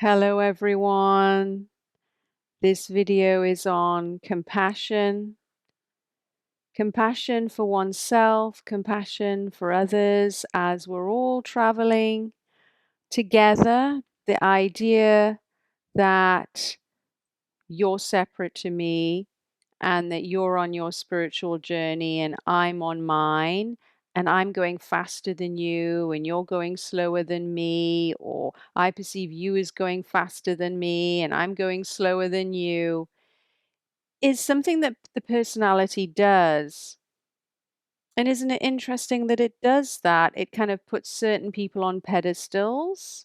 Hello, everyone. This video is on compassion. Compassion for oneself, compassion for others as we're all traveling together. The idea that you're separate to me and that you're on your spiritual journey and I'm on mine, and I'm going faster than you and you're going slower than me, or I perceive you as going faster than me and I'm going slower than you, is something that the personality does. And isn't it interesting that it does that? It kind of puts certain people on pedestals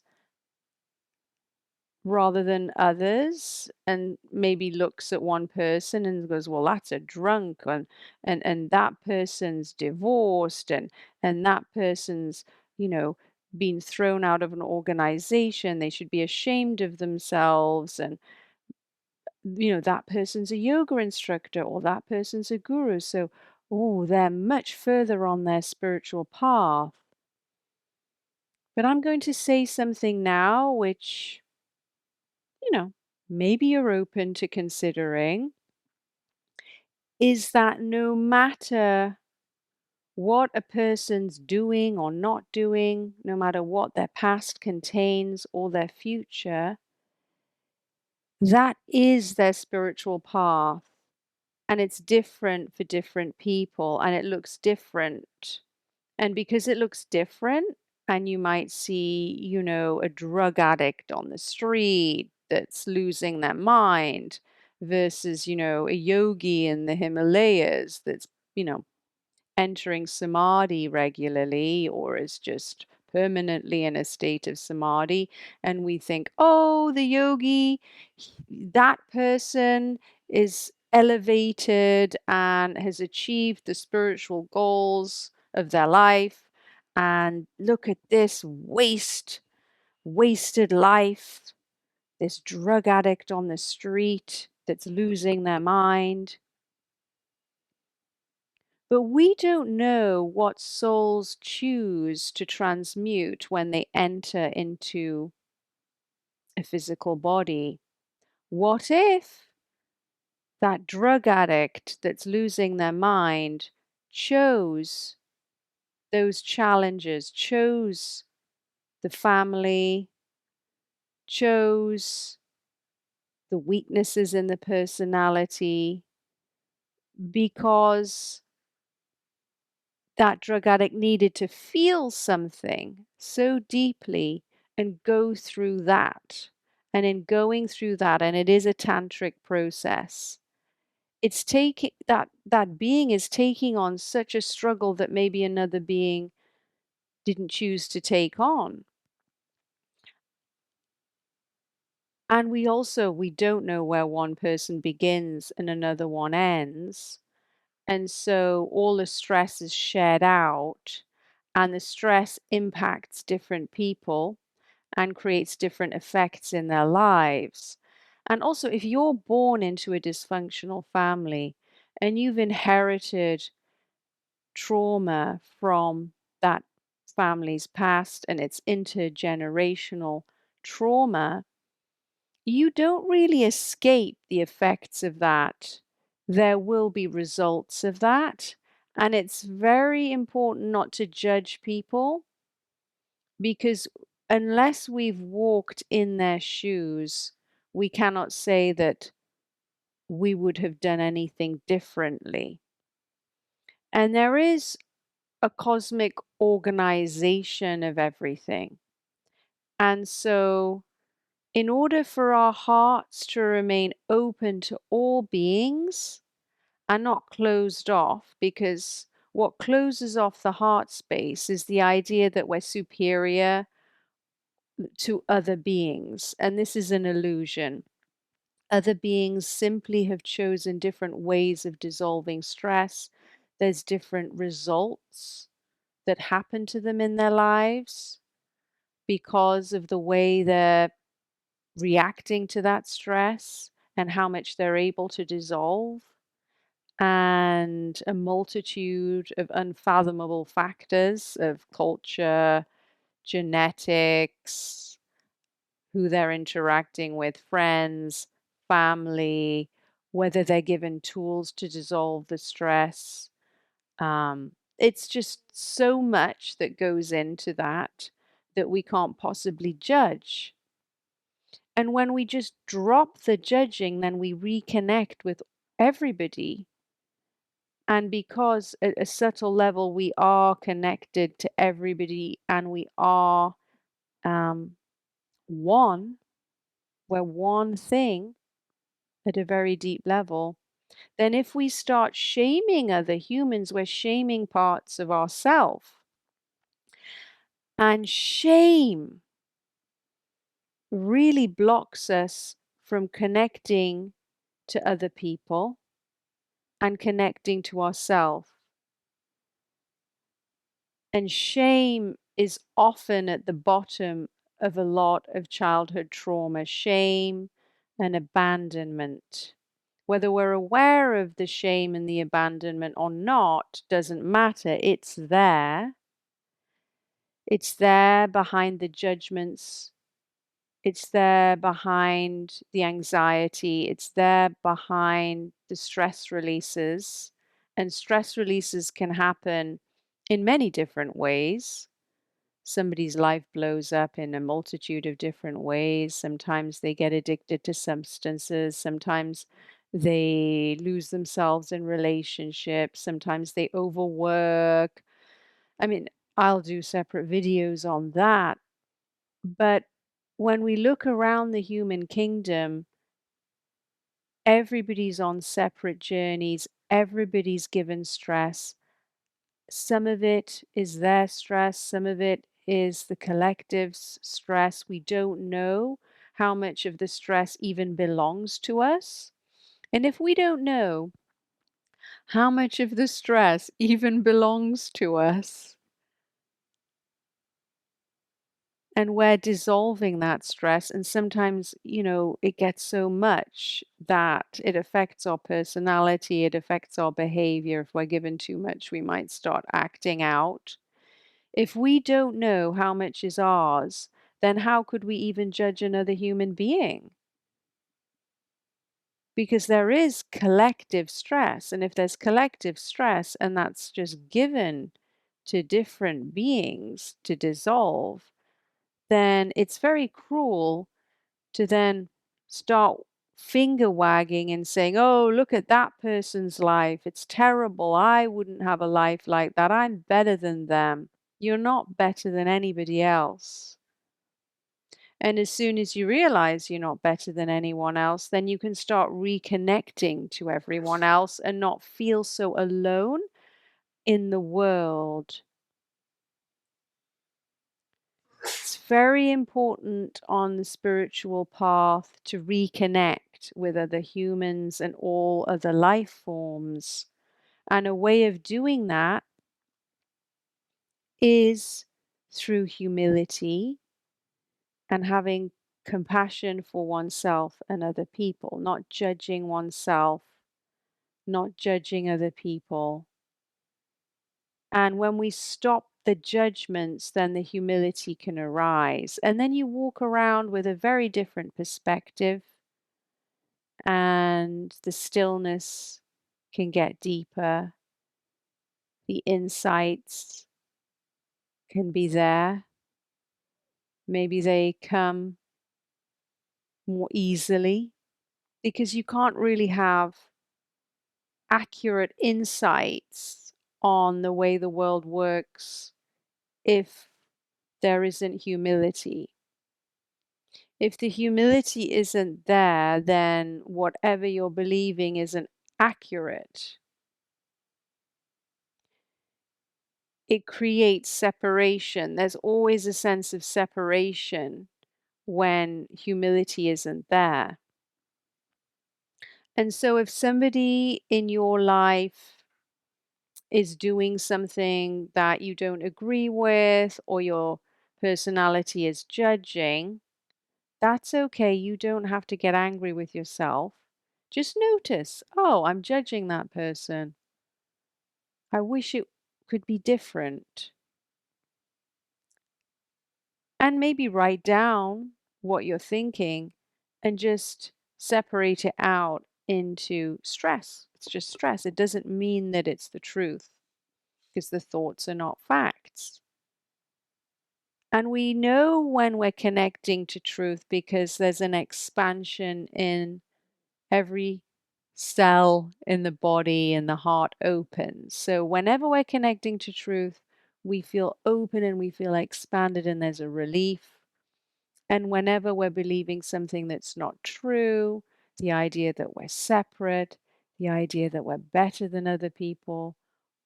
rather than others, and maybe looks at one person and goes, well, that's a drunk, and that person's divorced, and that person's, you know been thrown out of an organization, they should be ashamed of themselves, and that person's a yoga instructor, or that person's a guru, so oh, they're much further on their spiritual path. But I'm going to say something now which, you know, maybe you're open to considering, is that no matter what a person's doing or not doing, no matter what their past contains or their future, that is their spiritual path. And it's different for different people and it looks different. And because it looks different, and you might see, a drug addict on the street that's losing their mind versus, a yogi in the Himalayas that's, you know, entering samadhi regularly or is just permanently in a state of samadhi. And we think, oh, the yogi, that person is elevated and has achieved the spiritual goals of their life. And look at this wasted life, this drug addict on the street that's losing their mind. But we don't know what souls choose to transmute when they enter into a physical body. What if that drug addict that's losing their mind chose those challenges, chose the family, chose the weaknesses in the personality because that drug addict needed to feel something so deeply and go through that. And in going through that, and it is a tantric process, it's taking that being is taking on such a struggle that maybe another being didn't choose to take on. And we don't know where one person begins and another one ends. And so all the stress is shared out, and the stress impacts different people and creates different effects in their lives. And also, if you're born into a dysfunctional family and you've inherited trauma from that family's past and it's intergenerational trauma, you don't really escape the effects of that. There will be results of that. And it's very important not to judge people because unless we've walked in their shoes, we cannot say that we would have done anything differently. And there is a cosmic organization of everything. And so, in order for our hearts to remain open to all beings and not closed off, because what closes off the heart space is the idea that we're superior to other beings. And this is an illusion. Other beings simply have chosen different ways of dissolving stress. There's different results that happen to them in their lives because of the way they're reacting to that stress and how much they're able to dissolve, and a multitude of unfathomable factors of culture, genetics, who they're interacting with, friends, family, whether they're given tools to dissolve the stress. It's just so much that goes into that that we can't possibly judge. And when we just drop the judging, then we reconnect with everybody. And because at a subtle level, we are connected to everybody and we are um, one, we're one thing at a very deep level. Then if we start shaming other humans, we're shaming parts of ourselves. And shame really blocks us from connecting to other people and connecting to ourselves. And shame is often at the bottom of a lot of childhood trauma, shame and abandonment. Whether we're aware of the shame and the abandonment or not doesn't matter. It's there. It's there behind the judgments. It's there behind the anxiety. It's there behind the stress releases. And stress releases can happen in many different ways. Somebody's life blows up in a multitude of different ways. Sometimes they get addicted to substances. Sometimes they lose themselves in relationships. Sometimes they overwork. I mean, I'll do separate videos on that. But when we look around the human kingdom, everybody's on separate journeys. Everybody's given stress. Some of it is their stress, some of it is the collective's stress. We don't know how much of the stress even belongs to us. And if we don't know how much of the stress even belongs to us, and we're dissolving that stress, and sometimes, it gets so much that it affects our personality, it affects our behavior. If we're given too much, we might start acting out. If we don't know how much is ours, then how could we even judge another human being? Because there is collective stress. And if there's collective stress and that's just given to different beings to dissolve, then it's very cruel to then start finger wagging and saying, oh, look at that person's life. It's terrible. I wouldn't have a life like that. I'm better than them. You're not better than anybody else. And as soon as you realize you're not better than anyone else, then you can start reconnecting to everyone else and not feel so alone in the world. It's very important on the spiritual path to reconnect with other humans and all other life forms. And a way of doing that is through humility and having compassion for oneself and other people, not judging oneself, not judging other people. And when we stop the judgments, then the humility can arise. And then you walk around with a very different perspective, and the stillness can get deeper. The insights can be there. Maybe they come more easily because you can't really have accurate insights on the way the world works if there isn't humility. If the humility isn't there, then whatever you're believing isn't accurate. It creates separation. There's always a sense of separation when humility isn't there. And so if somebody in your life is doing something that you don't agree with, or your personality is judging, that's okay. You don't have to get angry with yourself. Just notice, oh, I'm judging that person. I wish it could be different. And maybe write down what you're thinking and just separate it out into stress. It's just stress. It doesn't mean that it's the truth because the thoughts are not facts. And we know when we're connecting to truth because there's an expansion in every cell in the body and the heart opens. So whenever we're connecting to truth, we feel open and we feel expanded and there's a relief. And whenever we're believing something that's not true, the idea that we're separate, the idea that we're better than other people,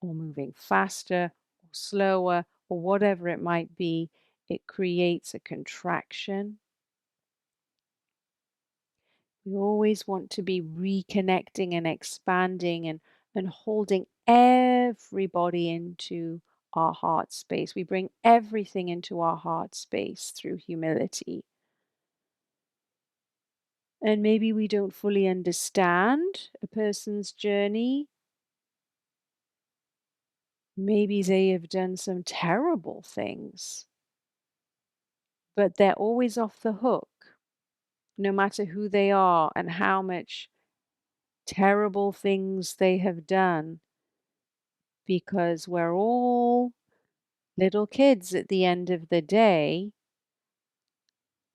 or moving faster or slower, or whatever it might be, it creates a contraction. We always want to be reconnecting and expanding and holding everybody into our heart space. We bring everything into our heart space through humility. And maybe we don't fully understand a person's journey. Maybe they have done some terrible things, but they're always off the hook, no matter who they are and how much terrible things they have done, because we're all little kids at the end of the day.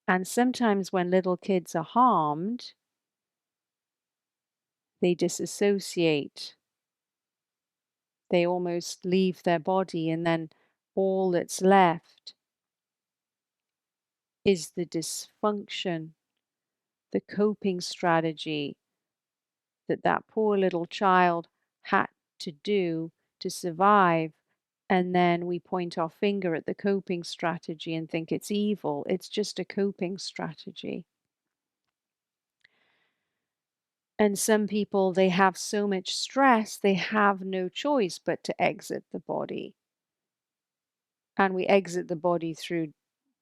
And sometimes when little kids are harmed, they disassociate. They almost leave their body, and then all that's left is the dysfunction, the coping strategy that that poor little child had to do to survive. And then we point our finger at the coping strategy and think it's evil. It's just a coping strategy. And some people, they have so much stress, they have no choice but to exit the body. And we exit the body through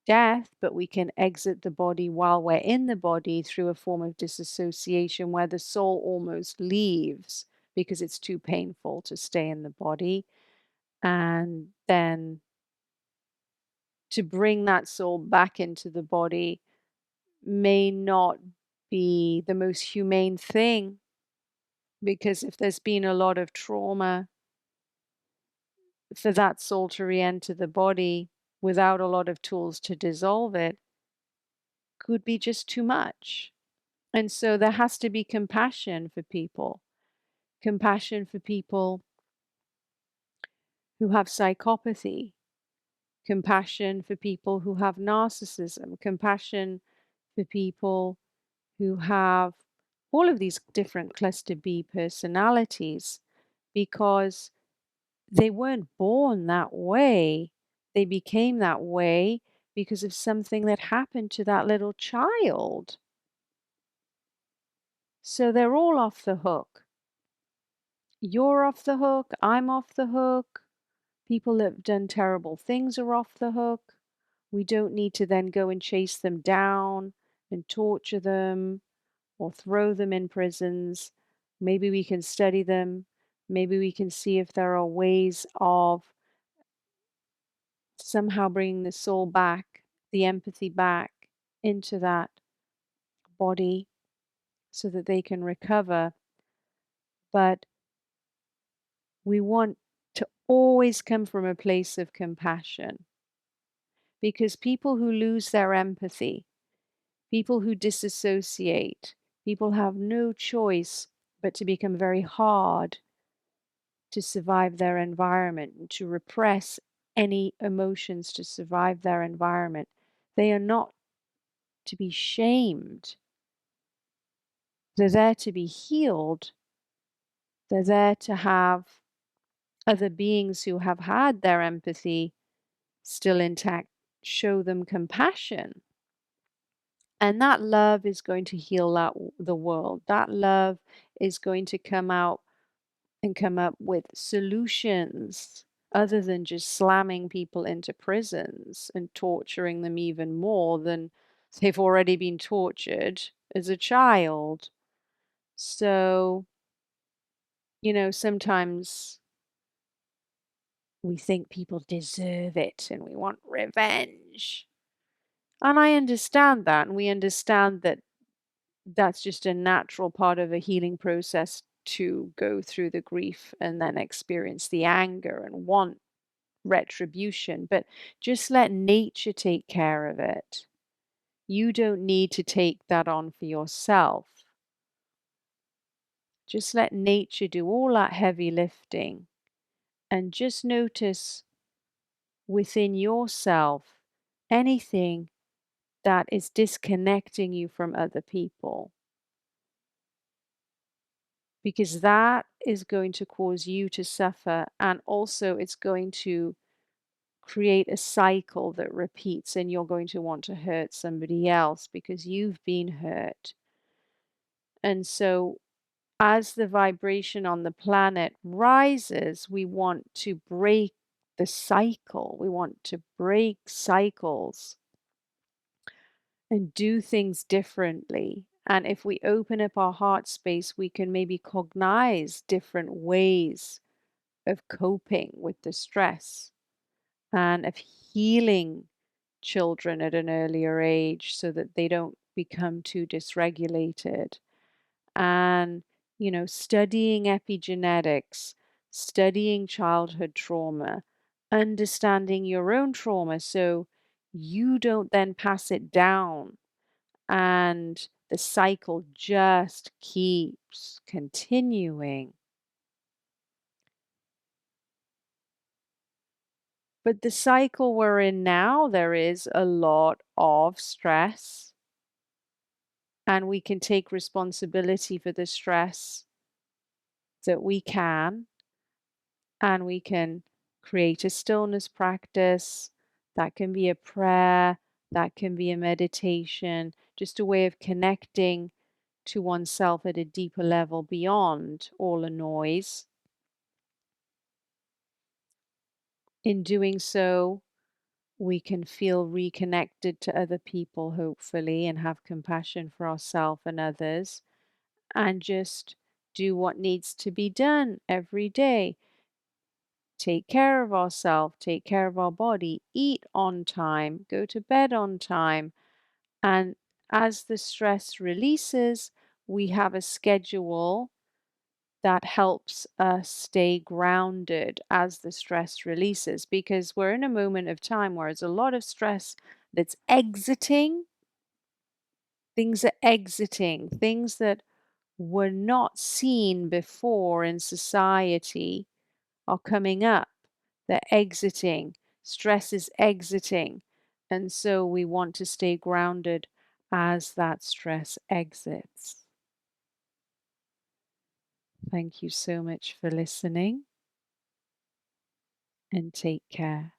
death, but we can exit the body while we're in the body through a form of disassociation where the soul almost leaves because it's too painful to stay in the body. And then to bring that soul back into the body may not be the most humane thing, because if there's been a lot of trauma, for that soul to re-enter the body without a lot of tools to dissolve it could be just too much. And so there has to be compassion for people who have psychopathy, compassion for people who have narcissism, compassion for people who have all of these different cluster B personalities, because they weren't born that way. They became that way because of something that happened to that little child. So they're all off the hook. You're off the hook. I'm off the hook. People that have done terrible things are off the hook. We don't need to then go and chase them down and torture them or throw them in prisons. Maybe we can study them. Maybe we can see if there are ways of somehow bringing the soul back, the empathy back into that body so that they can recover. But we want to always come from a place of compassion, because people who lose their empathy, people who disassociate, people have no choice but to become very hard to survive their environment and to repress any emotions to survive their environment. They are not to be shamed. They're there to be healed. They're there to have other beings who have had their empathy still intact show them compassion. And that love is going to heal the world. That love is going to come out and come up with solutions other than just slamming people into prisons and torturing them even more than they've already been tortured as a child. So, sometimes we think people deserve it and we want revenge. And I understand that, and we understand that that's just a natural part of a healing process to go through the grief and then experience the anger and want retribution, but just let nature take care of it. You don't need to take that on for yourself. Just let nature do all that heavy lifting and just notice within yourself anything that is disconnecting you from other people, because that is going to cause you to suffer, and also it's going to create a cycle that repeats, and you're going to want to hurt somebody else because you've been hurt. And so as the vibration on the planet rises, we want to break the cycle. We want to break cycles and do things differently. And if we open up our heart space, we can maybe cognize different ways of coping with the stress and of healing children at an earlier age so that they don't become too dysregulated. And, studying epigenetics, studying childhood trauma, understanding your own trauma so you don't then pass it down and the cycle just keeps continuing. But the cycle we're in now, there is a lot of stress, and we can take responsibility for the stress that we can, and we can create a stillness practice. That can be a prayer, that can be a meditation, just a way of connecting to oneself at a deeper level beyond all the noise. In doing so, we can feel reconnected to other people, hopefully, and have compassion for ourselves and others, and just do what needs to be done every day. Take care of ourselves, take care of our body, eat on time, go to bed on time. And as the stress releases, we have a schedule that helps us stay grounded as the stress releases, because we're in a moment of time where there's a lot of stress that's exiting. Things are exiting, things that were not seen before in society are coming up. They're exiting. Stress is exiting. And so we want to stay grounded as that stress exits. Thank you so much for listening, and take care.